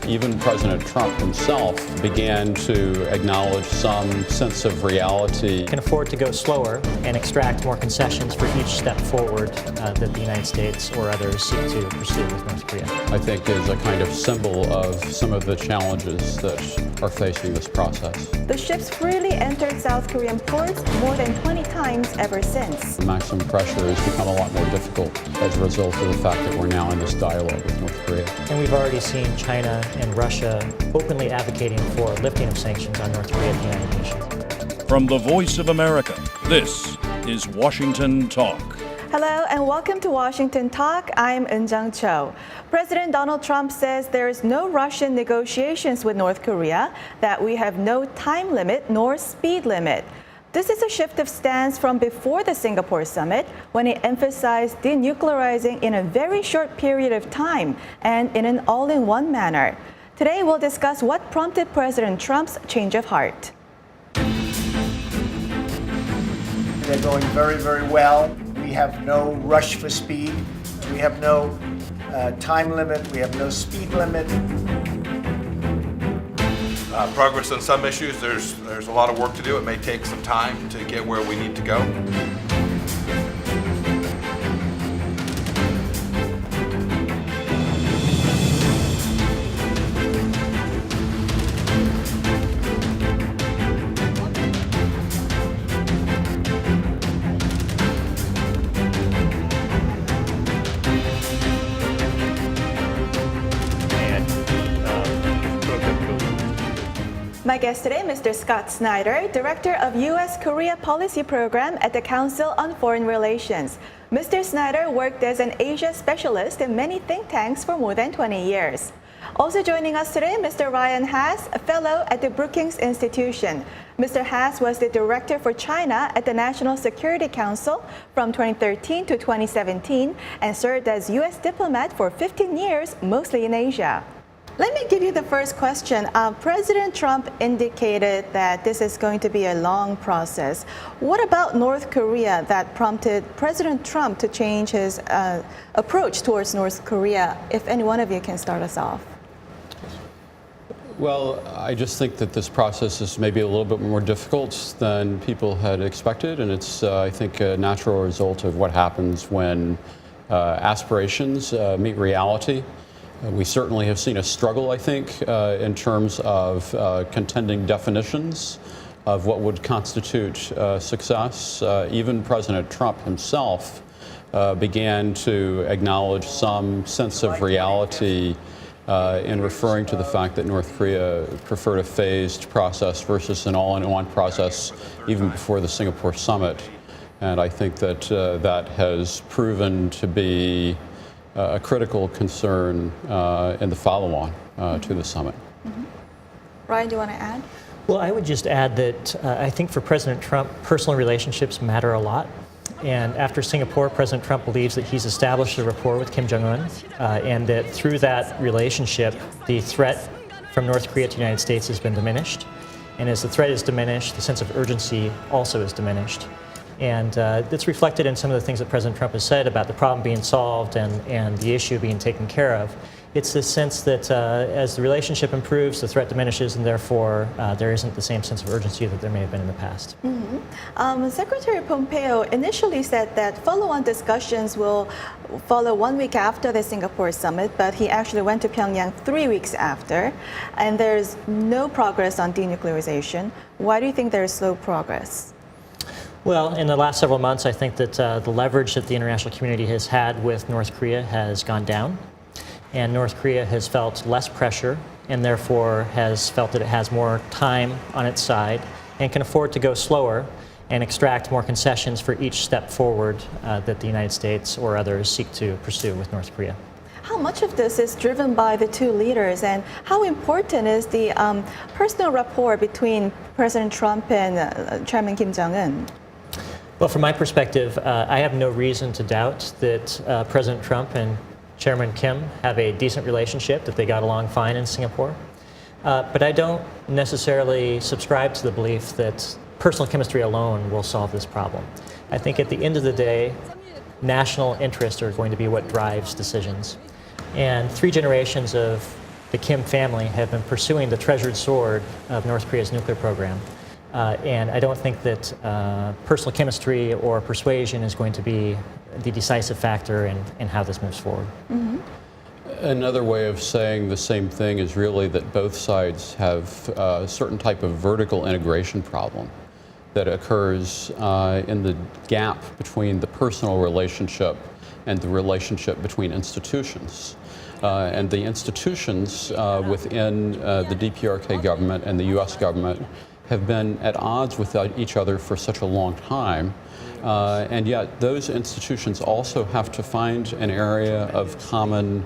even President Trump himself began to acknowledge some sense of reality. Can afford to go slower and extract more concessions for each step forward that the United States or others seek to pursue with North Korea. I think is a kind of symbol of some of the challenges that are facing this process. The ships freely entered South Korean ports more than 20 times ever since. The maximum pressure has become a lot more difficult as a result of the fact that we're now in this dialogue with North Korea. And we've already seen China and Russia openly advocating for lifting of sanctions on North Korea at the United Nations. From the Voice of America, this is Washington Talk. Hello and welcome to Washington Talk. I'm Eunjung Cho. President Donald Trump says there is no rush in negotiations with North Korea, that we have no time limit nor speed limit. This is a shift of stance from before the Singapore summit, when he emphasized denuclearizing in a very short period of time and in an all-in-one manner. Today we'll discuss what prompted President Trump's change of heart. They're going very, very well. We have no rush for speed. We have no time limit. We have no speed limit. Progress on some issues, there's a lot of work to do. It may take some time to get where we need to go. My guest today, Mr. Scott Snyder, Director of U.S.-Korea Policy Program at the Council on Foreign Relations. Mr. Snyder worked as an Asia specialist in many think tanks for more than 20 years. Also joining us today, Mr. Ryan Haas, a fellow at the Brookings Institution. Mr. Haas was the Director for China at the National Security Council from 2013 to 2017 and served as U.S. diplomat for 15 years, mostly in Asia. Let me give you the first question. President Trump indicated that this is going to be a long process. What about North Korea that prompted President Trump to change his approach towards North Korea? If any one of you can start us off. Well, I just think that this process is maybe a little bit more difficult than people had expected, and it's, I think, a natural result of what happens when aspirations meet reality. We certainly have seen a struggle, I think, in terms of contending definitions of what would constitute success. Even President Trump himself began to acknowledge some sense of reality in referring to the fact that North Korea preferred a phased process versus an all-in-one process even before the Singapore summit. And I think that that has proven to be a critical concern in the follow-on to the summit. Mm-hmm. Ryan, do you want to add? Well, I would just add that I think for President Trump, personal relationships matter a lot. And after Singapore, President Trump believes that he's established a rapport with Kim Jong-un and that through that relationship, the threat from North Korea to the United States has been diminished. And as the threat is diminished, the sense of urgency also is diminished. And it's reflected in some of the things that President Trump has said about the problem being solved and the issue being taken care of. It's this sense that as the relationship improves, the threat diminishes, and therefore there isn't the same sense of urgency that there may have been in the past. Mm-hmm. Secretary Pompeo initially said that follow-on discussions will follow 1 week after the Singapore summit, but he actually went to Pyongyang 3 weeks after, and there's no progress on denuclearization. Why do you think there's slow progress? Well, in the last several months, I think that the leverage that the international community has had with North Korea has gone down. And North Korea has felt less pressure and therefore has felt that it has more time on its side and can afford to go slower and extract more concessions for each step forward that the United States or others seek to pursue with North Korea. How much of this is driven by the two leaders, and how important is the personal rapport between President Trump and Chairman Kim Jong-un? Well, from my perspective, I have no reason to doubt that President Trump and Chairman Kim have a decent relationship, that they got along fine in Singapore. But I don't necessarily subscribe to the belief that personal chemistry alone will solve this problem. I think at the end of the day, national interests are going to be what drives decisions. And 3 generations of the Kim family have been pursuing the treasured sword of North Korea's nuclear program. And I don't think that personal chemistry or persuasion is going to be the decisive factor in how this moves forward. Mm-hmm. Another way of saying the same thing is really that both sides have a certain type of vertical integration problem that occurs in the gap between the personal relationship and the relationship between institutions. And the institutions within the DPRK government and the US government have been at odds with each other for such a long time. And yet those institutions also have to find an area of common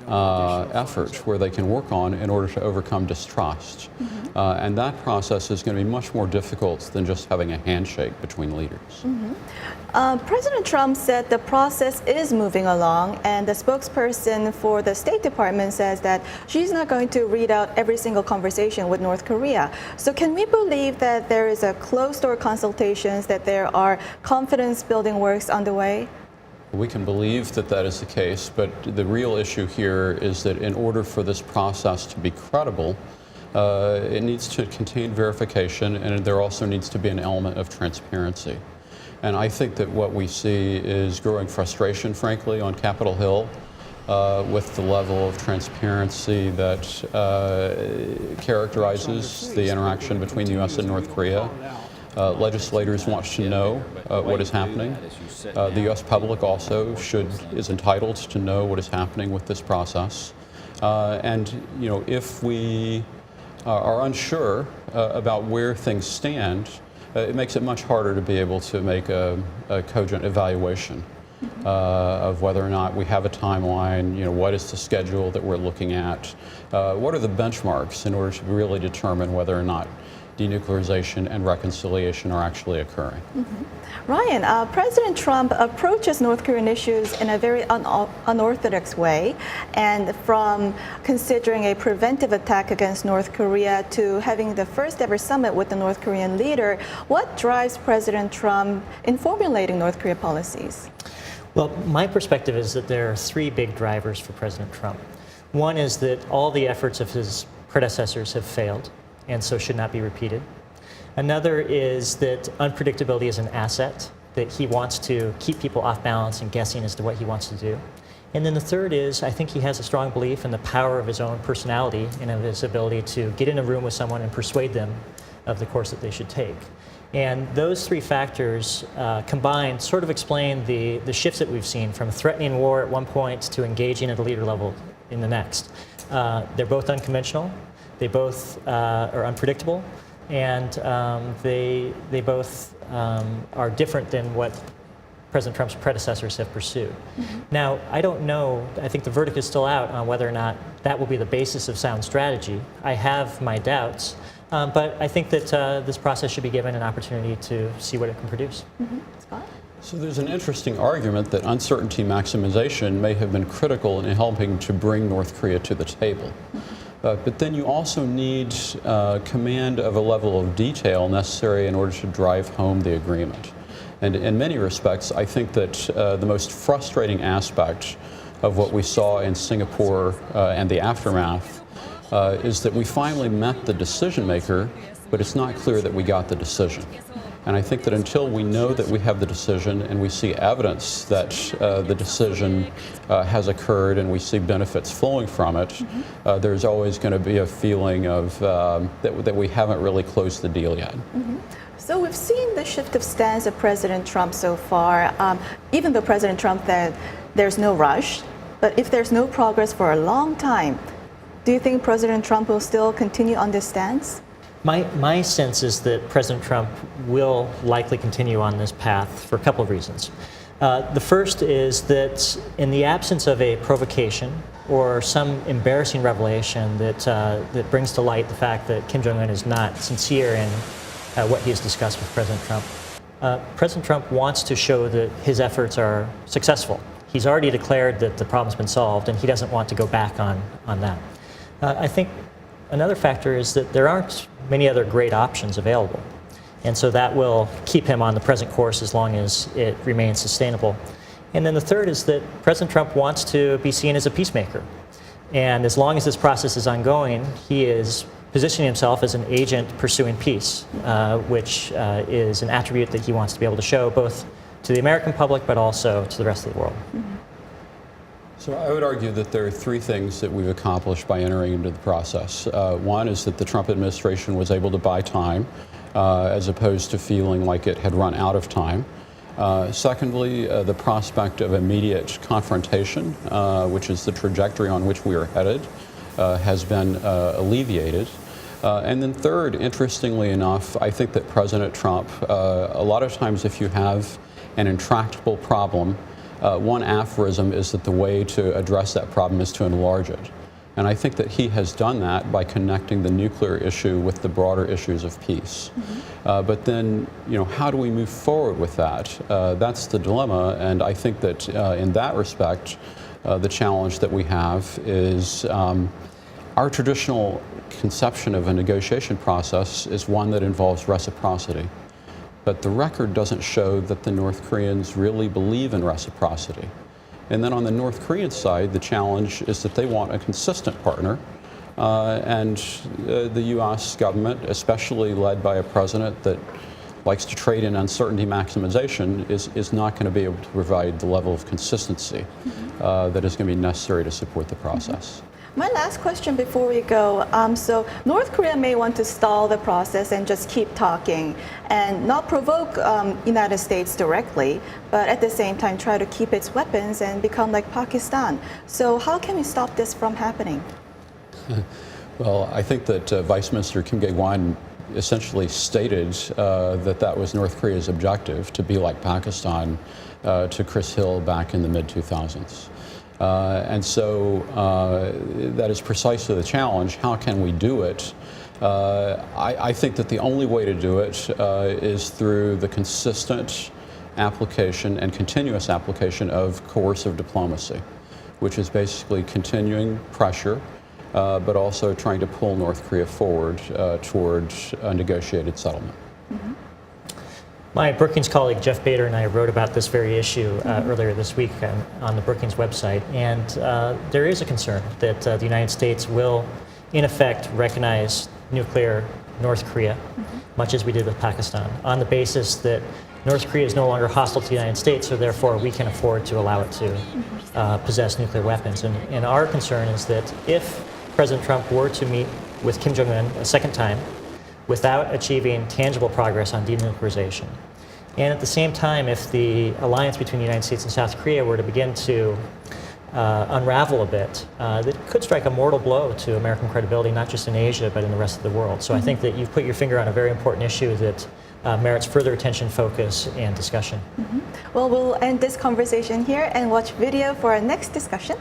effort where they can work on in order to overcome distrust. Mm-hmm. And that process is going to be much more difficult than just having a handshake between leaders. Mm-hmm. President Trump said the process is moving along, and the spokesperson for the State Department says that she's not going to read out every single conversation with North Korea. So can we believe that there is a closed-door consultations, that there are confidence-building works underway? We can believe that that is the case, but the real issue here is that in order for this process to be credible, it needs to contain verification, and there also needs to be an element of transparency. And I think that what we see is growing frustration, frankly, on Capitol Hill with the level of transparency that characterizes the interaction between the U.S. and North Korea. Legislators want to know what is happening. The U.S. public also is entitled to know what is happening with this process. And if we are unsure about where things stand, it makes it much harder to be able to make a cogent evaluation of whether or not we have a timeline, what is the schedule that we're looking at, what are the benchmarks in order to really determine whether or not denuclearization and reconciliation are actually occurring. Mm-hmm. Ryan, President Trump approaches North Korean issues in a very unorthodox way, and from considering a preventive attack against North Korea to having the first ever summit with the North Korean leader, what drives President Trump in formulating North Korea policies? Well, my perspective is that there are three big drivers for President Trump. One is that all the efforts of his predecessors have failed, and so should not be repeated. Another is that unpredictability is an asset, that he wants to keep people off balance and guessing as to what he wants to do. And then the third is, I think he has a strong belief in the power of his own personality and of his ability to get in a room with someone and persuade them of the course that they should take. And those three factors combined sort of explain the shifts that we've seen from threatening war at one point to engaging at a leader level in the next. They're both unconventional. They both are unpredictable, and they both are different than what President Trump's predecessors have pursued. Mm-hmm. Now, I don't know, I think the verdict is still out on whether or not that will be the basis of sound strategy. I have my doubts, but I think that this process should be given an opportunity to see what it can produce. Mm-hmm. Scott? So there's an interesting argument that uncertainty maximization may have been critical in helping to bring North Korea to the table. Mm-hmm. But then you also need command of a level of detail necessary in order to drive home the agreement. And in many respects, I think that the most frustrating aspect of what we saw in Singapore and the aftermath is that we finally met the decision maker, but it's not clear that we got the decision. And I think that until we know that we have the decision and we see evidence that the decision has occurred and we see benefits flowing from it, mm-hmm. There's always going to be a feeling of that we haven't really closed the deal yet. Mm-hmm. So we've seen the shift of stance of President Trump so far, even though President Trump said there's no rush, but if there's no progress for a long time, do you think President Trump will still continue on this stance? My sense is that President Trump will likely continue on this path for a couple of reasons. The first is that in the absence of a provocation or some embarrassing revelation that brings to light the fact that Kim Jong-un is not sincere in what he has discussed with President Trump, President Trump wants to show that his efforts are successful. He's already declared that the problem's been solved, and he doesn't want to go back on that. I think another factor is that there aren't many other great options available. And so that will keep him on the present course as long as it remains sustainable. And then the third is that President Trump wants to be seen as a peacemaker. And as long as this process is ongoing, he is positioning himself as an agent pursuing peace, which is an attribute that he wants to be able to show both to the American public but also to the rest of the world. So I would argue that there are three things that we've accomplished by entering into the process. One is that the Trump administration was able to buy time as opposed to feeling like it had run out of time. Secondly, the prospect of immediate confrontation, which is the trajectory on which we are headed, has been alleviated. And then third, interestingly enough, I think that President Trump, a lot of times if you have an intractable problem, one aphorism is that the way to address that problem is to enlarge it. And I think that he has done that by connecting the nuclear issue with the broader issues of peace. But then, how do we move forward with that? That's the dilemma, and I think that in that respect, the challenge that we have is our traditional conception of a negotiation process is one that involves reciprocity. But the record doesn't show that the North Koreans really believe in reciprocity. And then on the North Korean side, the challenge is that they want a consistent partner. And the U.S. government, especially led by a president that likes to trade in uncertainty maximization, is not going to be able to provide the level of consistency that is going to be necessary to support the process. My last question before we go, so North Korea may want to stall the process and just keep talking and not provoke United States directly, but at the same time try to keep its weapons and become like Pakistan. So how can we stop this from happening? Well, I think that Vice Minister Kim Kye-gwan essentially stated that was North Korea's objective, to be like Pakistan to Chris Hill back in the mid-2000s. And so that is precisely the challenge. How can we do it? I think that the only way to do it is through the consistent application and continuous application of coercive diplomacy, which is basically continuing pressure, but also trying to pull North Korea forward towards a negotiated settlement. My Brookings colleague Jeff Bader and I wrote about this very issue earlier this week on the Brookings website, and there is a concern that the United States will, in effect, recognize nuclear North Korea, much as we did with Pakistan, on the basis that North Korea is no longer hostile to the United States, so therefore we can afford to allow it to possess nuclear weapons. And our concern is that if President Trump were to meet with Kim Jong-un a second time, without achieving tangible progress on denuclearization. And at the same time, if the alliance between the United States and South Korea were to begin to unravel a bit, that could strike a mortal blow to American credibility, not just in Asia, but in the rest of the world. So I think that you've put your finger on a very important issue that merits further attention, focus, and discussion. Well, we'll end this conversation here and watch video for our next discussion.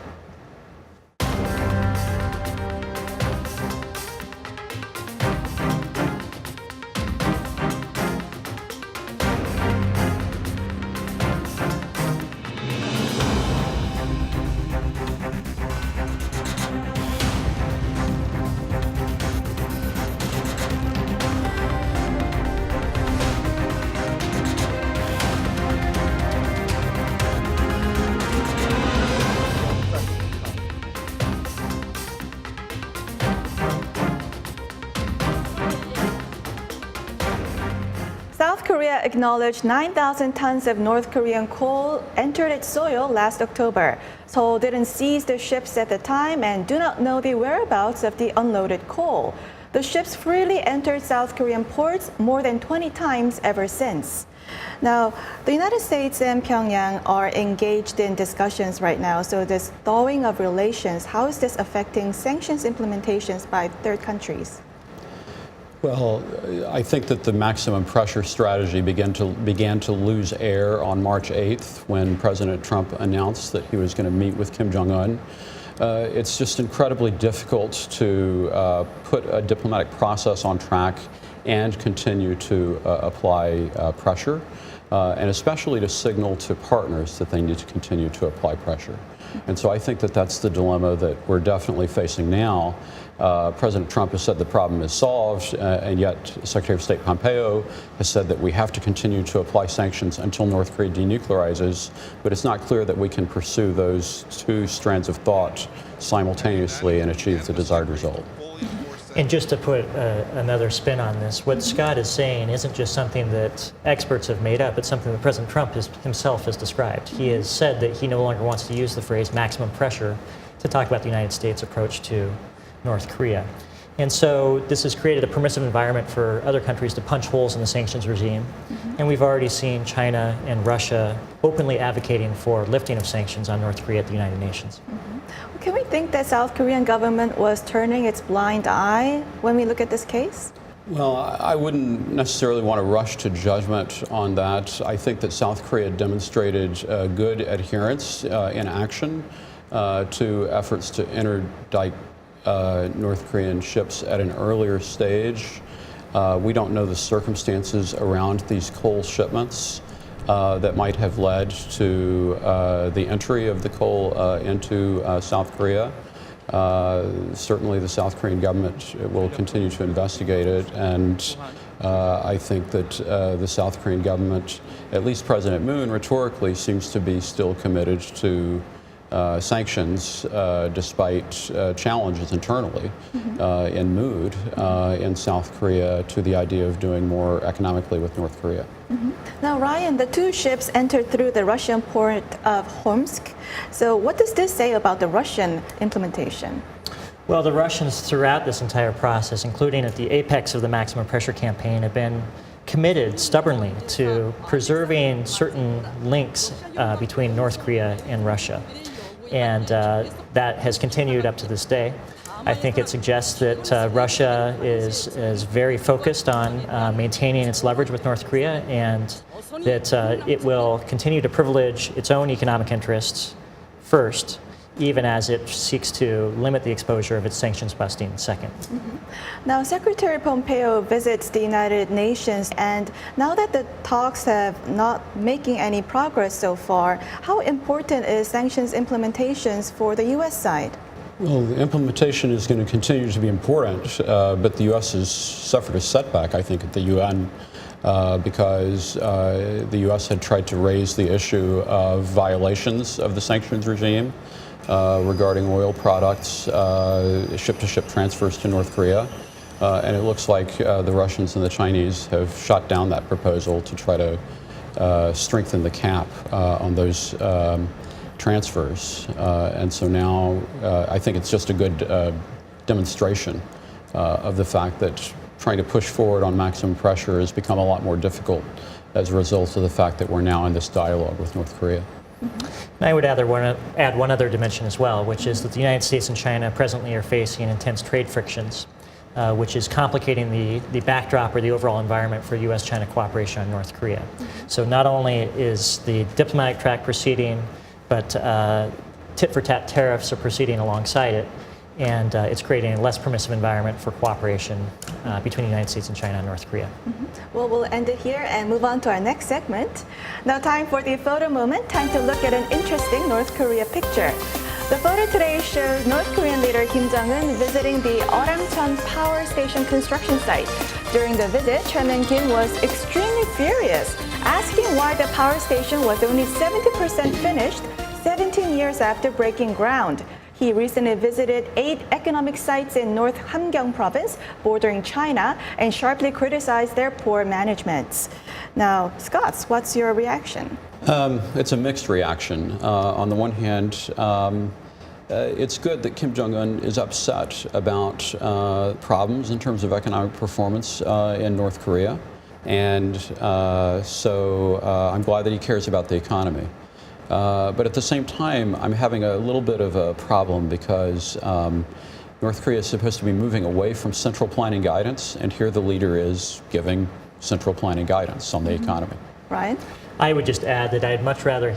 South Korea acknowledged 9,000 tons of North Korean coal entered its soil last October. Seoul didn't seize the ships at the time and do not know the whereabouts of the unloaded coal. The ships freely entered South Korean ports more than 20 times ever since. Now, the United States and Pyongyang are engaged in discussions right now, so this thawing of relations, how is this affecting sanctions implementations by third countries? Well, I think that the maximum pressure strategy began to lose air on March 8th when President Trump announced that he was going to meet with Kim Jong-un. It's just incredibly difficult to put a diplomatic process on track and continue to apply pressure, and especially to signal to partners that they need to continue to apply pressure. And so I think that that's the dilemma that we're definitely facing now. President Trump has said the problem is solved, and yet Secretary of State Pompeo has said that we have to continue to apply sanctions until North Korea denuclearizes, but it's not clear that we can pursue those two strands of thought simultaneously and achieve the desired result. And just to put another spin on this, what Scott is saying isn't just something that experts have made up, it's something that President Trump himself has described. He has said that he no longer wants to use the phrase maximum pressure to talk about the United States' approach to North Korea. And so this has created a permissive environment for other countries to punch holes in the sanctions regime. And we've already seen China and Russia openly advocating for lifting of sanctions on North Korea at the United Nations. Can we think that South Korean government was turning its blind eye when we look at this case? Well, I wouldn't necessarily want to rush to judgment on that. I think that South Korea demonstrated good adherence in action to efforts to interdict North Korean ships at an earlier stage. We don't know the circumstances around these coal shipments that might have led to the entry of the coal into South Korea. Certainly the South Korean government will continue to investigate it, and I think that the South Korean government, at least President Moon, rhetorically seems to be still committed to sanctions despite challenges internally in mood in South Korea to the idea of doing more economically with North Korea. Now, Ryan, the two ships entered through the Russian port of Omsk. So what does this say about the Russian implementation? Well, the Russians throughout this entire process, including at the apex of the maximum pressure campaign, have been committed stubbornly to preserving certain links between North Korea and Russia. And that has continued up to this day. I think it suggests that Russia is very focused on maintaining its leverage with North Korea, and that it will continue to privilege its own economic interests first, even as it seeks to limit the exposure of its sanctions busting second. Now, Secretary Pompeo visits the United Nations, and now that the talks have not making any progress so far, how important is sanctions implementations for the U.S. side? Well, the implementation is going to continue to be important, but the U.S. has suffered a setback, I think, at the UN because the U.S. had tried to raise the issue of violations of the sanctions regime regarding oil products, ship-to-ship transfers to North Korea. And it looks like the Russians and the Chinese have shot down that proposal to try to strengthen the cap on those transfers. And so now I think it's just a good demonstration of the fact that trying to push forward on maximum pressure has become a lot more difficult as a result of the fact that we're now in this dialogue with North Korea. And I would add one other dimension as well, which is that the United States and China presently are facing intense trade frictions, which is complicating the backdrop or the overall environment for U.S.-China cooperation on North Korea. So not only is the diplomatic track proceeding, but tit-for-tat tariffs are proceeding alongside it, and it's creating a less permissive environment for cooperation between the United States and China and North Korea. Well, we'll end it here and move on to our next segment. Now, time for the photo moment. Time to look at an interesting North Korea picture. The photo today shows North Korean leader Kim Jong-un visiting the Orangcheon power station construction site. During the visit, Chairman Kim was extremely furious, asking why the power station was only 70% finished 17 years after breaking ground. He recently visited 8 economic sites in North Hamgyong province bordering China and sharply criticized their poor management. Now, Scott, what's your reaction? It's a mixed reaction. On the one hand, it's good that Kim Jong-un is upset about problems in terms of economic performance in North Korea. And so I'm glad that he cares about the economy. But at the same time, I'm having a little bit of a problem because North Korea is supposed to be moving away from central planning guidance, and here the leader is giving central planning guidance on the economy. Ryan? I would just add that I'd much rather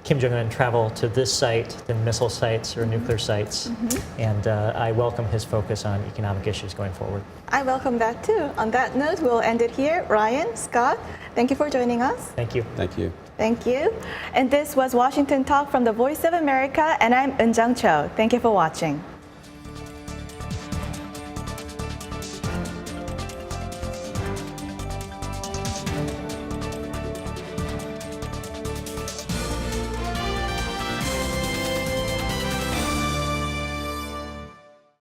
Kim Jong-un travel to this site than missile sites or nuclear sites, and I welcome his focus on economic issues going forward. I welcome that too. On that note, we'll end it here. Ryan, Scott, thank you for joining us. Thank you. Thank you. Thank you. And this was Washington Talk from the Voice of America, and I'm Eunjung Cho. Thank you for watching.